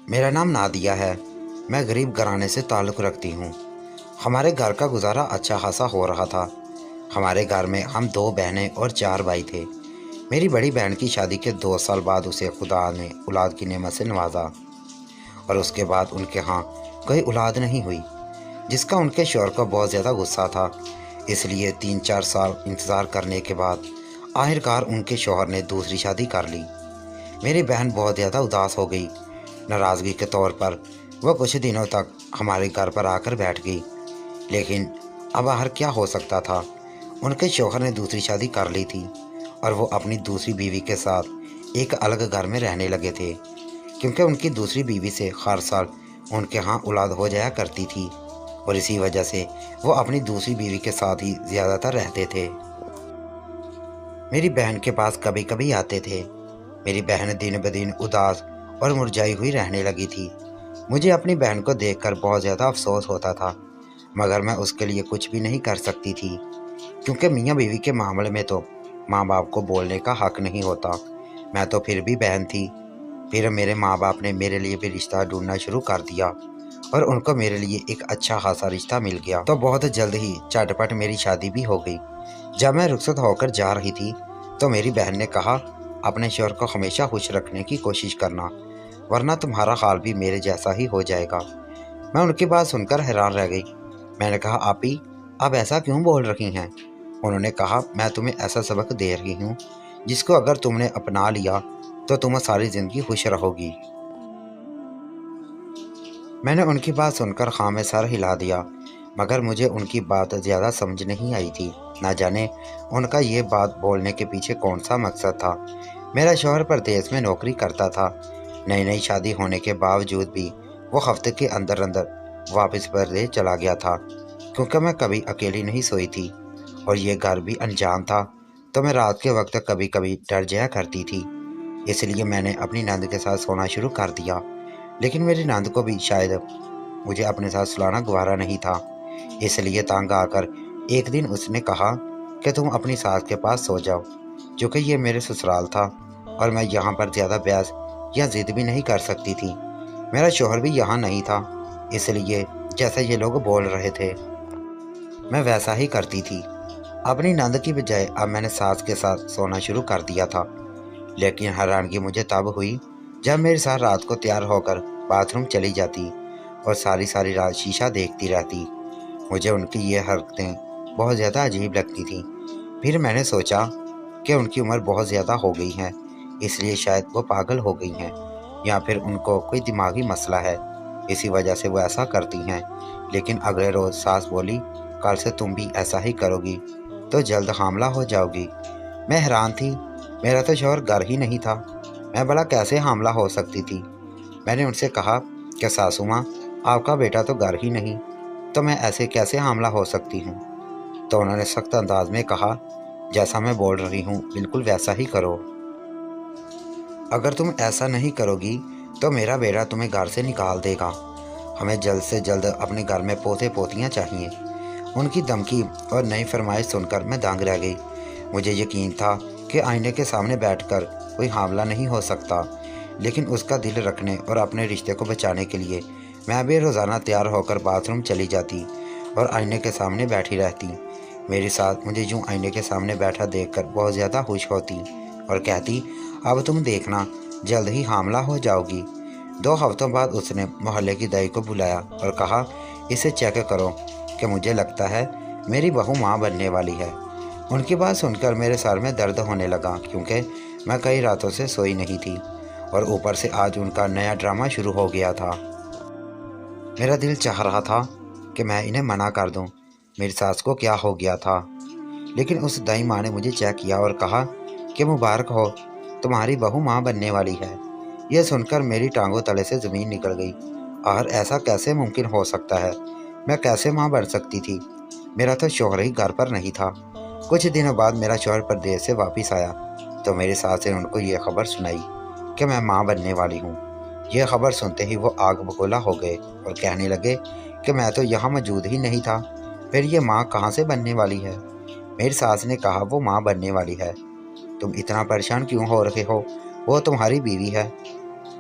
میرا نام نادیہ ہے۔ میں غریب گھرانے سے تعلق رکھتی ہوں۔ ہمارے گھر کا گزارا اچھا خاصا ہو رہا تھا۔ ہمارے گھر میں ہم 2 بہنیں اور 4 بھائی تھے۔ میری بڑی بہن کی شادی کے 2 سال بعد اسے خدا نے اولاد کی نعمت سے نوازا، اور اس کے بعد ان کے ہاں کوئی اولاد نہیں ہوئی، جس کا ان کے شوہر کو بہت زیادہ غصہ تھا۔ اس لیے 3-4 سال انتظار کرنے کے بعد آخرکار ان کے شوہر نے دوسری شادی کر لی۔ میری بہن بہت زیادہ اداس ہو گئی۔ ناراضگی کے طور پر وہ کچھ دنوں تک ہمارے گھر پر آ کر بیٹھ گئی، لیکن اب باہر کیا ہو سکتا تھا؟ ان کے شوہر نے دوسری شادی کر لی تھی، اور وہ اپنی دوسری بیوی کے ساتھ ایک الگ گھر میں رہنے لگے تھے، کیونکہ ان کی دوسری بیوی سے ہر سال ان کے ہاں اولاد ہو جایا کرتی تھی، اور اسی وجہ سے وہ اپنی دوسری بیوی کے ساتھ ہی زیادہ تر رہتے تھے۔ میری بہن کے پاس کبھی کبھی آتے تھے۔ میری بہن دن بدن اداس اور مرجھائی ہوئی رہنے لگی تھی۔ مجھے اپنی بہن کو دیکھ کر بہت زیادہ افسوس ہوتا تھا، مگر میں اس کے لیے کچھ بھی نہیں کر سکتی تھی، کیونکہ میاں بیوی کے معاملے میں تو ماں باپ کو بولنے کا حق نہیں ہوتا۔ میں تو پھر بھی بہن تھی۔ پھر میرے ماں باپ نے میرے لیے بھی رشتہ ڈھونڈنا شروع کر دیا، اور ان کو میرے لیے ایک اچھا خاصا رشتہ مل گیا، تو بہت جلد ہی چٹپٹ میری شادی بھی ہو گئی۔ جب میں رخصت ہو کر جا رہی تھی تو میری بہن نے کہا، اپنے شوہر کو ہمیشہ خوش رکھنے کی کوشش کرنا، ورنہ تمہارا حال بھی میرے جیسا ہی ہو جائے گا۔ میں ان کی بات سن کر حیران رہ گئی۔ میں نے کہا، آپی آپ ایسا کیوں بول رہی ہیں؟ انہوں نے کہا، میں تمہیں ایسا سبق دے رہی ہوں جس کو اگر تم نے اپنا لیا تو تم ساری زندگی خوش رہو گی۔ میں نے ان کی بات سن کر خاں میں سر ہلا دیا، مگر مجھے ان کی بات زیادہ سمجھ نہیں آئی تھی۔ نہ جانے ان کا یہ بات بولنے کے پیچھے کون سا مقصد تھا۔ میرا شوہر پردیس میں نوکری کرتا تھا۔ نئی شادی ہونے کے باوجود بھی وہ ہفتے کے اندر واپس پردیس چلا گیا تھا، کیونکہ میں کبھی اکیلی نہیں سوئی تھی، اور یہ گھر بھی انجان تھا، تو میں رات کے وقت کبھی کبھی ڈر جایا کرتی تھی۔ اس لیے میں نے اپنی نند کے ساتھ سونا شروع کر دیا، لیکن میری نند کو بھی شاید مجھے اپنے ساتھ سلانا گوارا نہیں تھا۔ اس لیے تانگ آ کر ایک دن اس نے کہا کہ تم اپنی ساس کے پاس سو جاؤ، جو کہ یہ میرے سسرال تھا، اور میں یہاں پر زیادہ بحث یا ضد بھی نہیں کر سکتی تھی۔ میرا شوہر بھی یہاں نہیں تھا، اس لیے جیسا یہ لوگ بول رہے تھے میں ویسا ہی کرتی تھی۔ اپنی نند کی بجائے اب میں نے ساس کے ساتھ سونا شروع کر دیا تھا، لیکن حیرانگی مجھے تب ہوئی جب میری ساس رات کو تیار ہو کر باتھ روم چلی جاتی اور ساری رات شیشہ دیکھتی رہتی۔ مجھے ان کی یہ حرکتیں بہت زیادہ عجیب لگتی تھیں۔ پھر میں نے سوچا کہ ان کی عمر بہت زیادہ ہو گئی ہے، اس لیے شاید وہ پاگل ہو گئی ہیں، یا پھر ان کو کوئی دماغی مسئلہ ہے، اسی وجہ سے وہ ایسا کرتی ہیں۔ لیکن اگلے روز ساس بولی، کل سے تم بھی ایسا ہی کرو گی تو جلد حاملہ ہو جاؤ گی۔ میں حیران تھی، میرا تو شوہر گھر ہی نہیں تھا، میں بھلا کیسے حاملہ ہو سکتی تھی؟ میں نے ان سے کہا کہ ساسو ماں، آپ کا بیٹا تو گھر ہی نہیں، تو میں ایسے کیسے حاملہ ہو سکتی ہوں؟ تو انہوں نے سخت انداز میں کہا، جیسا میں بول رہی ہوں بالکل ویسا ہی کرو۔ اگر تم ایسا نہیں کرو گی تو میرا بیٹا تمہیں گھر سے نکال دے گا۔ ہمیں جلد سے جلد اپنے گھر میں پوتے پوتیاں چاہیے۔ ان کی دھمکی اور نئی فرمائش سن کر میں دانگ رہ گئی۔ مجھے یقین تھا کہ آئینے کے سامنے بیٹھ کر کوئی حاملہ نہیں ہو سکتا، لیکن اس کا دل رکھنے اور اپنے رشتے کو بچانے کے لیے میں بھی روزانہ تیار ہو کر باتھ روم چلی جاتی اور آئینے کے سامنے بیٹھی رہتی۔ میری ساس مجھے یوں آئینے کے سامنے بیٹھا دیکھ کر بہت زیادہ خوش ہوتی اور کہتی، اب تم دیکھنا جلد ہی حاملہ ہو جاؤ گی۔ 2 ہفتوں بعد اس نے محلے کی دائی کو بلایا اور کہا، اسے چیک کرو کہ مجھے لگتا ہے میری بہو ماں بننے والی ہے۔ ان کی بات سن کر میرے سر میں درد ہونے لگا، کیونکہ میں کئی راتوں سے سوئی نہیں تھی، اور اوپر سے آج ان کا نیا ڈرامہ شروع ہو گیا تھا۔ میرا دل چاہ رہا تھا کہ میں انہیں منع کر دوں، میری ساس کو کیا ہو گیا تھا، لیکن اس دائی ماں نے مجھے چیک کیا اور کہا کہ مبارک ہو، تمہاری بہو ماں بننے والی ہے۔ یہ سن کر میری ٹانگوں تلے سے زمین نکل گئی۔ آخر ایسا کیسے ممکن ہو سکتا ہے؟ میں کیسے ماں بن سکتی تھی؟ میرا تو شوہر ہی گھر پر نہیں تھا۔ کچھ دنوں بعد میرا شوہر پردیس سے واپس آیا تو میری ساس نے ان کو یہ خبر سنائی کہ میں ماں بننے والی ہوں۔ یہ خبر سنتے ہی وہ آگ بگولا ہو گئے اور کہنے لگے کہ میں تو یہاں موجود ہی نہیں تھا، پھر یہ ماں کہاں سے بننے والی ہے؟ میری ساس نے کہا، وہ ماں بننے والی ہے، تم اتنا پریشان کیوں ہو رہے ہو؟ وہ تمہاری بیوی ہے۔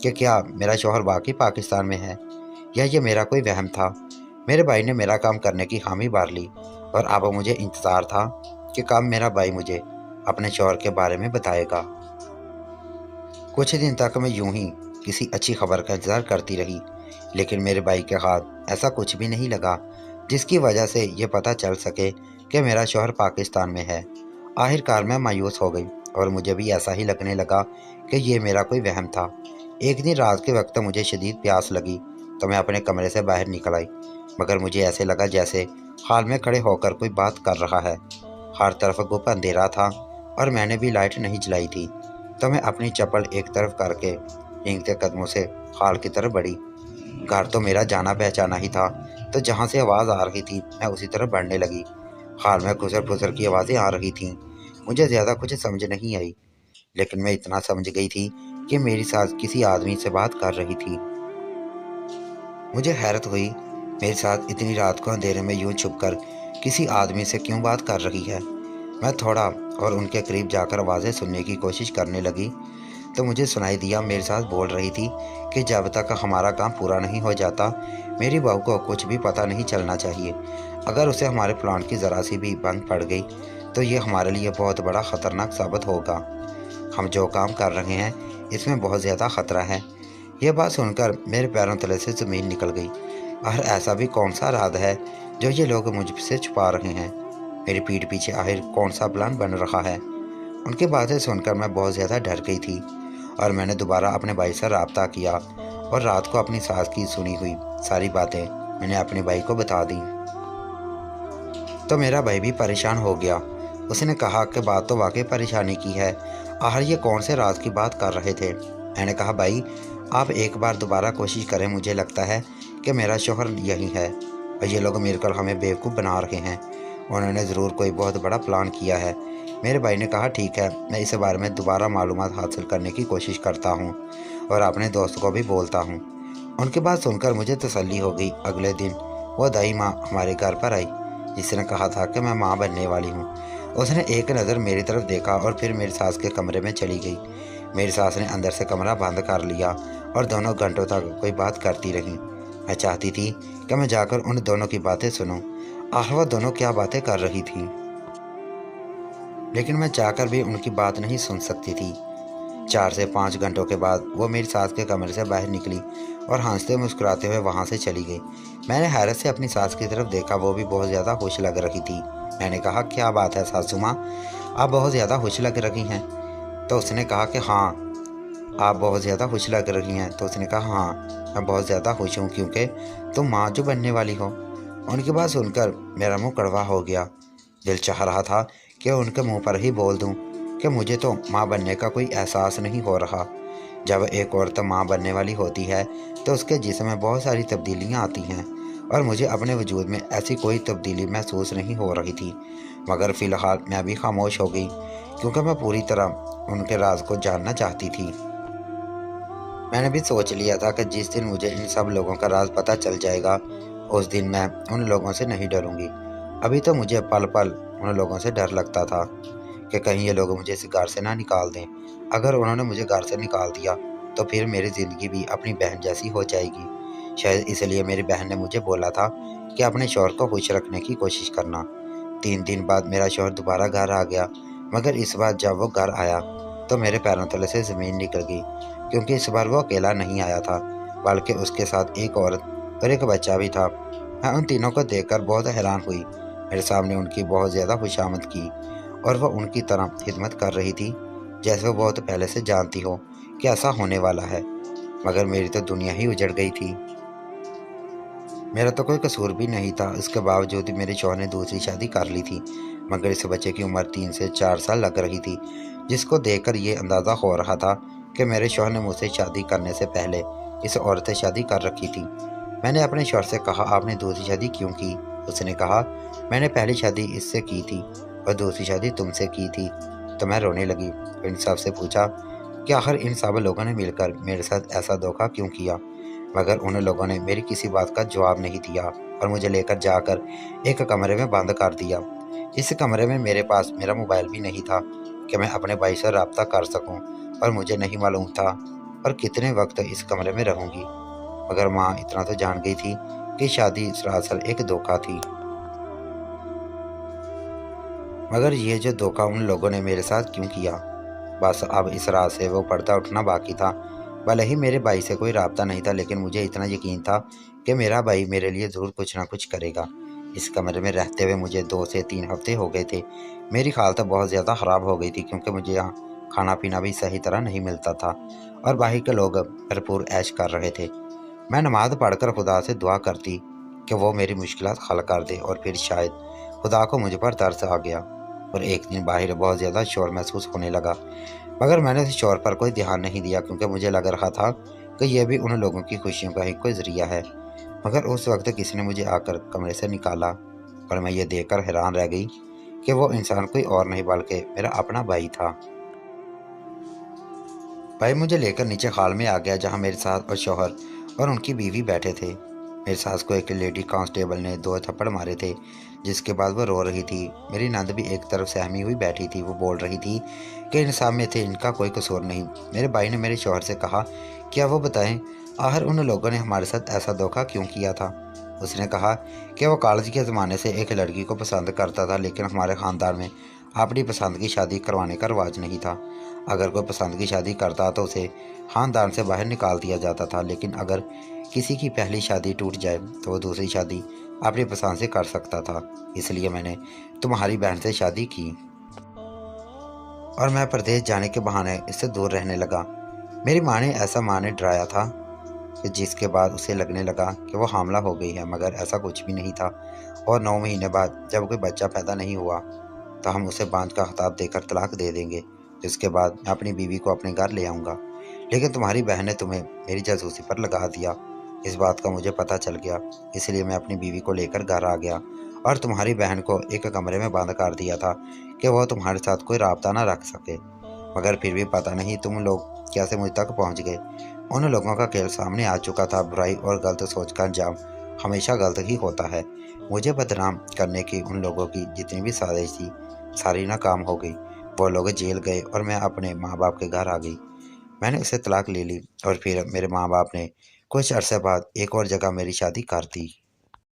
کہ کیا میرا شوہر واقعی پاکستان میں ہے یا یہ میرا کوئی وہم تھا۔ میرے بھائی نے میرا کام کرنے کی حامی بھر لی اور اب مجھے انتظار تھا کہ کب میرا بھائی مجھے اپنے شوہر کے بارے میں بتائے گا۔ کچھ دن تک میں یوں ہی کسی اچھی خبر کا انتظار کرتی رہی، لیکن میرے بھائی کے ہاتھ ایسا کچھ بھی نہیں لگا جس کی وجہ سے یہ پتہ چل سکے کہ میرا شوہر پاکستان میں ہے۔ آخر کار میں مایوس ہو گئی اور مجھے بھی ایسا ہی لگنے لگا کہ یہ میرا کوئی وہم تھا۔ ایک دن رات کے وقت مجھے شدید پیاس لگی تو میں اپنے کمرے سے باہر نکل آئی، مگر مجھے ایسے لگا جیسے ہال میں کھڑے ہو کر کوئی بات کر رہا ہے۔ ہر طرف گپ اندھیرا تھا اور میں نے بھی لائٹ نہیں جلائی تھی، تو میں اپنی چپل ایک طرف کر کے رینگتے قدموں سے ہال کی طرف بڑھی۔ گھر تو میرا جانا پہچانا ہی تھا، تو جہاں سے آواز آ رہی تھی میں اسی طرف بڑھنے لگی۔ ہال میں گزر گزر کی آوازیں آ رہی تھیں۔ مجھے زیادہ کچھ سمجھ نہیں آئی، لیکن میں اتنا سمجھ گئی تھی کہ میری ساس کسی آدمی سے بات کر رہی تھی۔ مجھے حیرت ہوئی، میری ساس اتنی رات کو اندھیرے میں یوں چھپ کر کسی آدمی سے کیوں بات کر رہی ہے؟ میں تھوڑا اور ان کے قریب جا کر آوازیں سننے کی کوشش کرنے لگی تو مجھے سنائی دیا میری ساس بول رہی تھی کہ جب تک ہمارا کام پورا نہیں ہو جاتا میری بہو کو کچھ بھی پتہ نہیں چلنا چاہیے۔ اگر اسے ہمارے پلانٹ کی ذرا سی بھی بند پڑ گئی تو یہ ہمارے لیے بہت بڑا خطرناک ثابت ہوگا۔ ہم جو کام کر رہے ہیں اس میں بہت زیادہ خطرہ ہے۔ یہ بات سن کر میرے پیروں تلے سے زمین نکل گئی۔ آخر ایسا بھی کون سا راز ہے جو یہ لوگ مجھ سے چھپا رہے ہیں؟ میری پیٹھ پیچھے آخر کون سا پلان بن رہا ہے؟ ان کی باتیں سن کر میں بہت زیادہ ڈر گئی تھی اور میں نے دوبارہ اپنے بھائی سے رابطہ کیا اور رات کو اپنی ساس کی سنی ہوئی ساری باتیں میں نے اپنے بھائی کو بتا دیں۔ تو میرا بھائی بھی پریشان ہو گیا۔ اس نے کہا کہ بات تو واقعی پریشانی کی ہے، آخر یہ کون سے راز کی بات کر رہے تھے؟ میں نے کہا بھائی آپ ایک بار دوبارہ کوشش کریں، مجھے لگتا ہے کہ میرا شوہر یہی ہے اور یہ لوگ مل کر ہمیں بیوقوف بنا رہے ہیں۔ انہوں نے ضرور کوئی بہت بڑا پلان کیا ہے۔ میرے بھائی نے کہا ٹھیک ہے، میں اس بارے میں دوبارہ معلومات حاصل کرنے کی کوشش کرتا ہوں اور اپنے دوست کو بھی بولتا ہوں۔ ان کی بات سن کر مجھے تسلی ہو گئی۔ اگلے دن وہ دائی ماں ہمارے گھر پر آئی جس نے کہا تھا کہ میں ماں بننے والی ہوں۔ اس نے ایک نظر میری طرف دیکھا اور پھر میری ساس کے کمرے میں چلی گئی۔ میری ساس نے اندر سے کمرہ بند کر لیا اور دونوں گھنٹوں تک کوئی بات کرتی رہیں۔ میں چاہتی تھی کہ میں جا کر ان دونوں کی باتیں سنوں، آخر وہ دونوں کیا باتیں کر رہی تھیں، لیکن میں چاہ کر بھی ان کی بات نہیں سن سکتی تھی۔ 4 سے 5 گھنٹوں کے بعد وہ میری ساس کے کمرے سے باہر نکلی اور ہنستے مسکراتے ہوئے وہاں سے چلی گئی۔ میں نے حیرت سے اپنی ساس کی طرف دیکھا، وہ بھی بہت زیادہ خوش لگ رہی تھی۔ میں نے کہا کیا بات ہے ساسو ماں، آپ بہت زیادہ خوش لگ رہی ہیں؟ تو اس نے کہا کہ ہاں آپ بہت زیادہ خوش لگ رہی ہیں۔ تو اس نے کہا ہاں میں بہت زیادہ خوش ہوں کیونکہ تم ماں جو بننے والی ہو۔ ان کی بات سن کر میرا منہ کڑوا ہو گیا۔ دل چاہ رہا تھا کہ ان کے منہ پر ہی بول دوں کہ مجھے تو ماں بننے کا کوئی احساس نہیں ہو رہا۔ جب ایک عورت ماں بننے والی ہوتی ہے تو اس کے جسم میں بہت ساری تبدیلیاں آتی ہیں اور مجھے اپنے وجود میں ایسی کوئی تبدیلی محسوس نہیں ہو رہی تھی، مگر فی الحال میں بھی خاموش ہو گئی کیونکہ میں پوری طرح ان کے راز کو جاننا چاہتی تھی۔ میں نے بھی سوچ لیا تھا کہ جس دن مجھے ان سب لوگوں کا راز پتہ چل جائے گا اس دن میں ان لوگوں سے نہیں ڈروں گی۔ ابھی تو مجھے پل پل ان لوگوں سے ڈر لگتا تھا کہ کہیں یہ لوگ مجھے اس گھر سے نہ نکال دیں۔ اگر انہوں نے مجھے گھر سے نکال دیا تو پھر میری زندگی بھی اپنی بہن جیسی ہو جائے گی۔ شاید اس لیے میری بہن نے مجھے بولا تھا کہ اپنے شوہر کو خوش رکھنے کی کوشش کرنا۔ 3 دن بعد میرا شوہر دوبارہ گھر آ گیا، مگر اس بار جب وہ گھر آیا تو میرے پیروں تلے سے زمین نکل گئی، کیونکہ اس بار وہ اکیلا نہیں آیا تھا بلکہ اس کے ساتھ ایک عورت اور ایک بچہ بھی تھا۔ میں ان تینوں کو دیکھ کر بہت حیران ہوئی۔ میرے سامنے ان کی بہت زیادہ خوشامد کی اور وہ ان کی طرح خدمت کر رہی تھی جیسے وہ بہت پہلے سے جانتی ہو کہ ایسا ہونے والا ہے، مگر میری تو دنیا ہی اجڑ گئی تھی۔ میرا تو کوئی قصور بھی نہیں تھا، اس کے باوجود میرے شوہر نے دوسری شادی کر لی تھی، مگر اس بچے کی عمر 3 سے 4 سال لگ رہی تھی، جس کو دیکھ کر یہ اندازہ ہو رہا تھا کہ میرے شوہر نے مجھ سے شادی کرنے سے پہلے اس عورت سے شادی کر رکھی تھی۔ میں نے اپنے شوہر سے کہا آپ نے دوسری شادی کیوں کی؟ اس نے کہا میں نے پہلی شادی اس سے کی تھی اور دوسری شادی تم سے کی تھی۔ تو میں رونے لگی اور ان سب سے پوچھا کہ آخر ان سب لوگوں نے مل کر میرے ساتھ ایسا دھوکہ کیوں کیا، مگر ان لوگوں نے میری کسی بات کا جواب نہیں دیا اور مجھے لے کر جا کر ایک کمرے میں بند کر دیا۔ اس کمرے میں میرے پاس میرا موبائل بھی نہیں تھا کہ میں اپنے بھائی سے رابطہ کر سکوں، اور مجھے نہیں معلوم تھا اور کتنے وقت اس کمرے میں رہوں گی؟ مگر ماں اتنا تو جان گئی تھی کہ شادی سراسر ایک دھوکہ تھی، مگر یہ جو دھوکہ ان لوگوں نے میرے ساتھ کیوں کیا؟ بس اب اس رات سے وہ پردہ اٹھنا باقی تھا۔ بھلے ہی میرے بھائی سے کوئی رابطہ نہیں تھا، لیکن مجھے اتنا یقین تھا کہ میرا بھائی میرے لیے ضرور کچھ نہ کچھ کرے گا۔ اس کمرے میں رہتے ہوئے مجھے 2 سے 3 ہفتے ہو گئے تھے۔ میری حالت بہت زیادہ خراب ہو گئی تھی، کیونکہ مجھے یہاں کھانا پینا بھی صحیح طرح نہیں ملتا تھا اور باہر کے لوگ بھرپور عیش کر رہے تھے۔ میں نماز پڑھ کر خدا سے دعا کرتی کہ وہ میری مشکلات حل کر دے، اور پھر شاید خدا کو مجھ پر ترس آ گیا اور ایک دن باہر بہت زیادہ شور محسوس ہونے لگا، مگر میں نے اس شور پر کوئی دھیان نہیں دیا، کیونکہ مجھے لگ رہا تھا کہ یہ بھی ان لوگوں کی خوشیوں کا ہی کوئی ذریعہ ہے۔ مگر اس وقت کسی نے مجھے آ کر کمرے سے نکالا اور میں یہ دیکھ کر حیران رہ گئی کہ وہ انسان کوئی اور نہیں بلکہ میرا اپنا بھائی تھا۔ بھائی مجھے لے کر نیچے ہال میں آ گیا، جہاں میرے ساس اور شوہر اور ان کی بیوی بیٹھے تھے۔ میری ساس کو ایک لیڈی کانسٹیبل نے 2 تھپڑ مارے تھے، جس کے بعد وہ رو رہی تھی۔ میری نند بھی ایک طرف سہمی ہوئی بیٹھی تھی، وہ بول رہی تھی کہ انصاف میں تھے، ان کا کوئی قصور نہیں۔ میرے بھائی نے میرے شوہر سے کہا، کیا وہ بتائیں آخر ان لوگوں نے ہمارے ساتھ ایسا دھوکہ کیوں کیا تھا؟ اس نے کہا کہ وہ کالج کے زمانے سے ایک لڑکی کو پسند کرتا تھا، لیکن ہمارے خاندان میں اپنی پسند کی شادی کروانے کا رواج نہیں تھا۔ اگر کوئی پسند کی شادی کرتا تو اسے خاندان سے باہر نکال دیا جاتا تھا، لیکن اگر کسی کی پہلی شادی ٹوٹ جائے تو وہ دوسری شادی اپنی پسند سے کر سکتا تھا۔ اس لیے میں نے تمہاری بہن سے شادی کی اور میں پردیس جانے کے بہانے اس سے دور رہنے لگا۔ میری ماں نے ایسا ڈرایا تھا کہ جس کے بعد اسے لگنے لگا کہ وہ حاملہ ہو گئی ہے، مگر ایسا کچھ بھی نہیں تھا، اور 9 مہینے بعد جب کوئی بچہ پیدا نہیں ہوا تو ہم اسے باندھ کا خطاب دے کر طلاق دے دیں گے، جس کے بعد میں اپنی بیوی کو اپنے گھر لے آؤں گا۔ لیکن تمہاری بہن نے تمہیں میری جاسوسی پر لگا دیا۔ اس بات کا مجھے پتہ چل گیا، اس لیے میں اپنی بیوی کو لے کر گھر آ گیا اور تمہاری بہن کو ایک کمرے میں بند کر دیا تھا کہ وہ تمہارے ساتھ کوئی رابطہ نہ رکھ سکے۔ مگر پھر بھی پتہ نہیں تم لوگ کیسے مجھ تک پہنچ گئے۔ ان لوگوں کا کھیل سامنے آ چکا تھا۔ برائی اور غلط سوچ کا انجام ہمیشہ غلط ہی ہوتا ہے۔ مجھے بدنام کرنے کی ان لوگوں کی جتنی بھی سازش تھی، ساری ناکام ہو گئی۔ وہ لوگ جیل گئے اور میں اپنے ماں باپ کے گھر آ گئی۔ میں نے اسے طلاق لے لی اور پھر میرے ماں باپ نے کچھ عرصے بعد ایک اور جگہ میری شادی کر دی۔